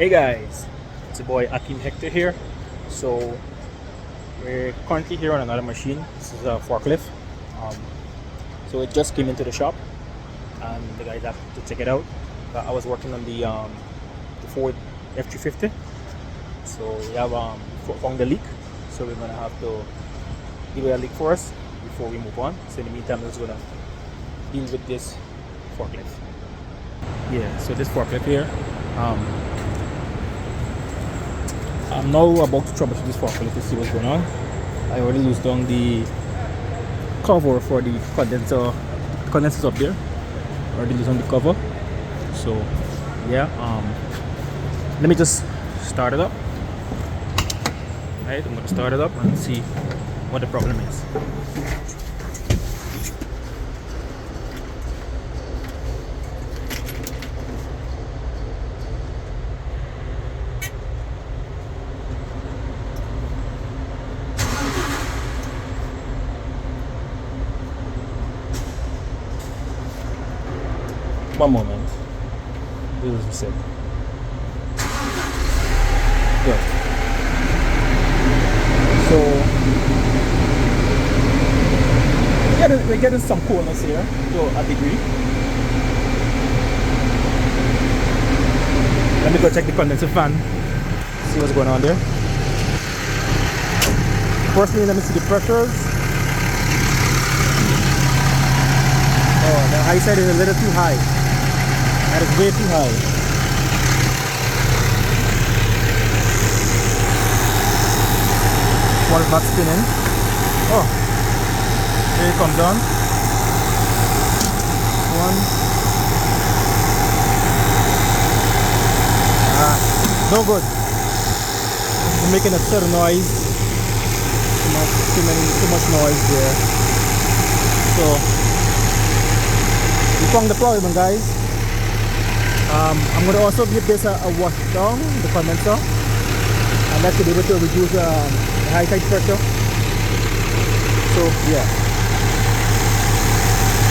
Hey guys, it's your boy Akim Hector here. So we're currently here on another machine. This is a forklift. Um, so it just came into the shop, and the guys have to check it out. I was working on the Ford F350. So we have found the leak. So we're gonna have to deal with a leak for us before we move on. So in the meantime, we're just gonna deal with this forklift. Yeah. So this forklift here. I'm now about to troubleshoot this forklift to see what's going on. I already loosened down the cover for the condenser. The condenser's up there. Already loosened the cover. So yeah, let me just start it up. Right, I'm gonna start it up and see what the problem is. One moment. This is reset. Good. So we're getting some coolness here to a degree. Let me go check the condenser fan. See what's going on there. Firstly, let me see the pressures. Oh, the high side is a little too high. That is way too high. One is not spinning. Oh, here it comes down. One. No good. It's making a certain noise. Too much noise there. So we found the problem, guys. I'm going to also give this a wash down, the condenser, and that should be able to reduce the high side pressure. So yeah.